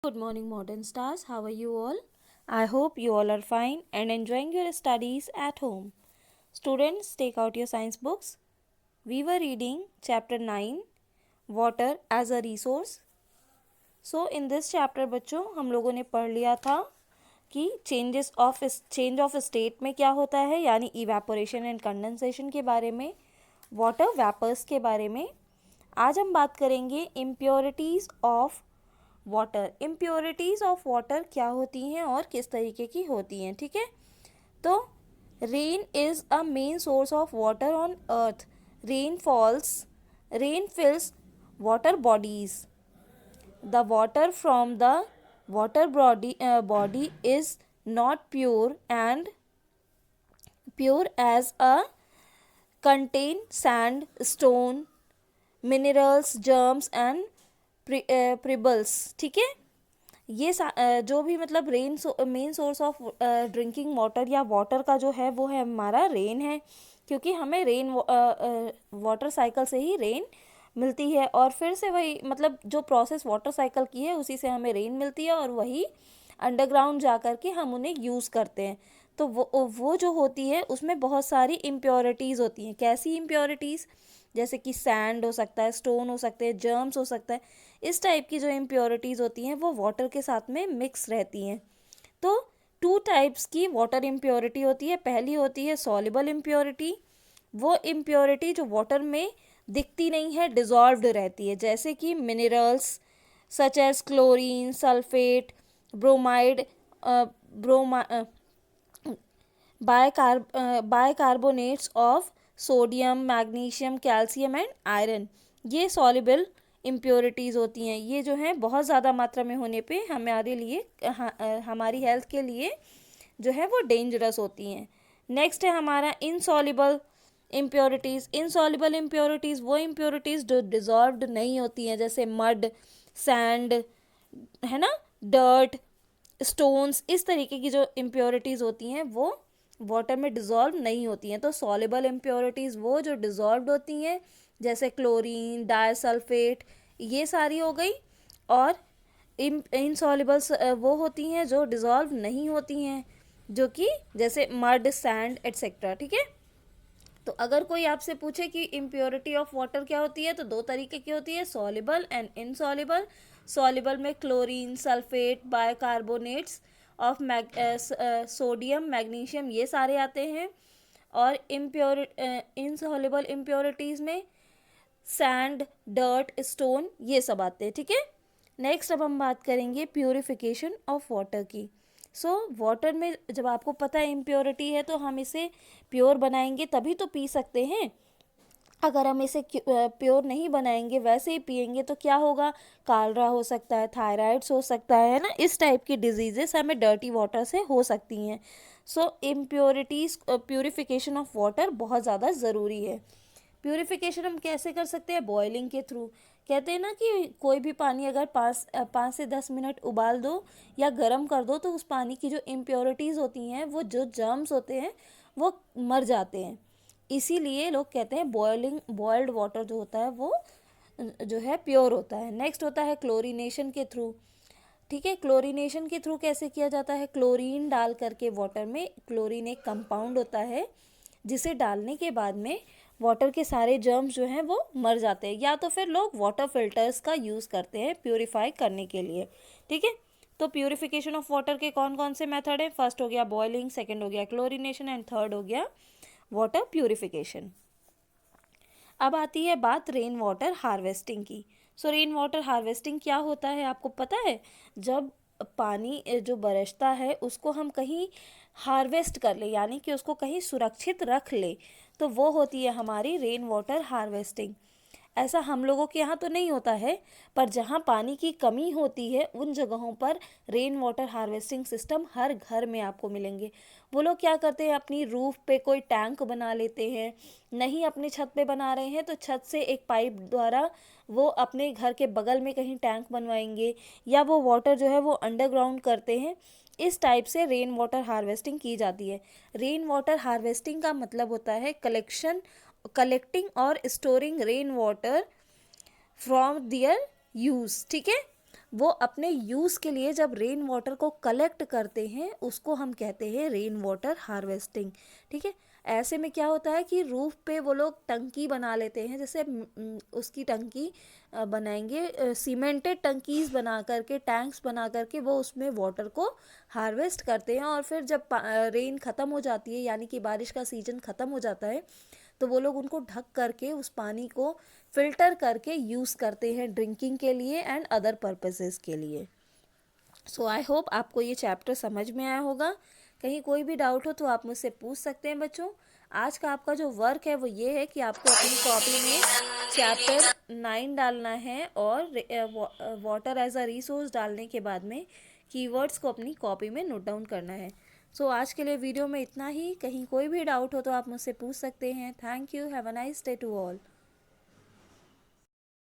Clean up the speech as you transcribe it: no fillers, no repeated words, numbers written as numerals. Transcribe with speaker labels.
Speaker 1: good morning, modern stars. How are you all? I hope you all are fine and enjoying your studies at home. Students, take out your science books. We were reading chapter 9, Water as a Resource. So, in this chapter बच्चों हम लोगों ने पढ़ लिया था कि change of state में क्या होता है, यानी इवेपोरेशन एंड कंडेंसेशन के बारे में, वाटर वेपर्स के बारे में. आज हम बात करेंगे impurities of water. Impurities of water क्या होती हैं और किस तरीके की होती हैं, ठीक है. तो rain is a main source of water on earth. Rain fills water bodies. The water from the water body is not pure as a contain sand, stone, minerals, germs and pebbles. ठीक है. ये जो भी मतलब main source of drinking water या water का जो है वो है हमारा रेन है, क्योंकि हमें रेन वाटर साइकिल से ही रेन मिलती है और फिर से वही मतलब जो प्रोसेस वाटर साइकिल की है उसी से हमें रेन मिलती है और वही अंडरग्राउंड जा कर के हम उन्हें यूज़ करते हैं. तो वो जो होती है उसमें बहुत सारी इम्प्योरिटीज़ होती हैं. कैसी इम्प्योरिटीज़? जैसे कि सैंड हो सकता है, स्टोन हो सकते हैं, जर्म्स हो सकता है. इस टाइप की जो इम्प्योरिटीज़ होती हैं वो वाटर के साथ में मिक्स रहती हैं. तो 2 टाइप्स की वाटर इम्प्योरिटी होती है. पहली होती है सॉल्युबल इम्प्योरिटी. वो इम्प्योरिटी जो वाटर में दिखती नहीं है, डिज़ोल्व्ड रहती है, जैसे कि minerals such as chlorine, sulphate, bromide, bicarbonates of sodium, magnesium, calcium and iron. ये सॉल्युबल इम्प्योरिटीज़ होती हैं. ये जो हैं बहुत ज़्यादा मात्रा में होने पे हमारे लिए हमारी हेल्थ के लिए जो है वो डेंजरस होती हैं. नेक्स्ट है हमारा इनसॉल्युबल इम्प्योरिटीज़. इनसॉल्युबल इम्प्योरिटीज़ वो इम्प्योरिटीज़ जो डिज़ोल्व्ड नहीं होती हैं, जैसे मड, सैंड, है ना, डर्ट, स्टोन्स. इस तरीके की जो इम्प्योरिटीज़ होती हैं वो वाटर में डिज़ोल्व नहीं होती हैं. तो सॉल्युबल इम्प्योरिटीज़ वो जो डिज़ोल्व्ड होती हैं, जैसे क्लोरीन, डाइसल्फेट, ये सारी हो गई. और इनसॉल्युबल्स वो होती हैं जो डिज़ोल्व नहीं होती हैं, जो कि जैसे मड, सैंड एट्सेट्रा. ठीक है. तो अगर कोई आपसे पूछे कि इम्प्योरिटी ऑफ वाटर क्या होती है, तो 2 तरीके की होती है, सॉल्युबल एंड इनसॉल्युबल. सॉल्युबल में chlorine, sulphate, bicarbonates of sodium, magnesium, ये सारे आते हैं. और इनसॉल्युबल इम्प्योरिटीज़ में सैंड, डर्ट, स्टोन, ये सब आते हैं. ठीक है. नेक्स्ट अब हम बात करेंगे प्यूरिफिकेशन ऑफ वाटर की. वाटर में जब आपको पता है इम्प्योरिटी है तो हम इसे प्योर बनाएंगे तभी तो पी सकते हैं. अगर हम इसे प्योर नहीं बनाएंगे, वैसे ही पिएंगे, तो क्या होगा? कालरा हो सकता है, थायराइड्स हो सकता है ना. इस टाइप की डिजीजेस हमें डर्टी वाटर से हो सकती हैं. इम्प्योरिटीज़ प्यूरिफिकेशन ऑफ वाटर बहुत ज़्यादा ज़रूरी है. प्यूरिफिकेशन हम कैसे कर सकते हैं? बॉइलिंग के थ्रू. कहते हैं ना कि कोई भी पानी अगर 5 से 10 मिनट उबाल दो या गर्म कर दो तो उस पानी की जो इम्प्योरिटीज़ होती हैं, वो जो जर्म्स होते हैं वो मर जाते हैं. इसीलिए लोग कहते हैं बॉइल्ड वाटर जो होता है वो जो है प्योर होता है. नेक्स्ट होता है क्लोरीनेशन के थ्रू. ठीक है. क्लोरीनेशन के थ्रू कैसे किया जाता है? क्लोरीन डाल करके वाटर में, क्लोरीन एक कंपाउंड होता है जिसे डालने के बाद में वाटर के सारे जर्म्स जो हैं वो मर जाते हैं. या तो फिर लोग वाटर फिल्टर्स का यूज़ करते हैं प्योरीफाई करने के लिए. ठीक है. तो प्योरीफिकेशन ऑफ वाटर के कौन कौन से मेथड हैं? फर्स्ट हो गया बॉइलिंग, सेकंड हो गया क्लोरीनेशन एंड थर्ड हो गया वाटर प्योरीफिकेशन. अब आती है बात रेन वाटर हार्वेस्टिंग की. रेन वाटर हार्वेस्टिंग क्या होता है आपको पता है? जब पानी जो बरसता है उसको हम कहीं हार्वेस्ट कर ले, यानी कि उसको कहीं सुरक्षित रख ले, तो वो होती है हमारी रेन वाटर हार्वेस्टिंग. ऐसा हम लोगों के यहाँ तो नहीं होता है, पर जहाँ पानी की कमी होती है उन जगहों पर रेन वाटर हार्वेस्टिंग सिस्टम हर घर में आपको मिलेंगे. वो लोग क्या करते हैं? अपनी रूफ पे कोई टैंक बना लेते हैं. नहीं अपनी छत पे बना रहे हैं तो छत से एक पाइप द्वारा वो अपने घर के बगल में कहीं टैंक बनवाएंगे, या वो वाटर जो है वो अंडरग्राउंड करते हैं. इस टाइप से रेन वाटर हार्वेस्टिंग की जाती है. रेन वाटर हार्वेस्टिंग का मतलब होता है कलेक्टिंग और storing rain water from their use. ठीक है. वो अपने यूज़ के लिए जब रेन वाटर को कलेक्ट करते हैं उसको हम कहते हैं रेन वाटर हार्वेस्टिंग। ठीक है, ऐसे में क्या होता है कि रूफ पे वो लोग टंकी बना लेते हैं, जैसे उसकी टंकी बनाएंगे, सीमेंटेड टंकीज बना करके, टैंक्स बना करके वो उसमें वाटर को हार्वेस्ट करते हैं। और फिर जब रेन ख़त्म हो जाती है, यानी कि बारिश का सीजन ख़त्म हो जाता है, तो वो लोग उनको ढक करके उस पानी को फ़िल्टर करके यूज़ करते हैं ड्रिंकिंग के लिए एंड अदर पर्पसेस के लिए। सो आई होप आपको ये चैप्टर समझ में आया होगा। कहीं कोई भी डाउट हो तो आप मुझसे पूछ सकते हैं बच्चों। आज का आपका जो वर्क है वो ये है कि आपको अपनी कॉपी में चैप्टर 9 डालना है और वाटर एज अ रिसोर्स डालने के बाद में कीवर्ड्स को अपनी कॉपी में नोट डाउन करना है। सो आज के लिए वीडियो में इतना ही। कहीं कोई भी डाउट हो तो आप मुझसे पूछ सकते हैं। Thank you. Have a nice day to all.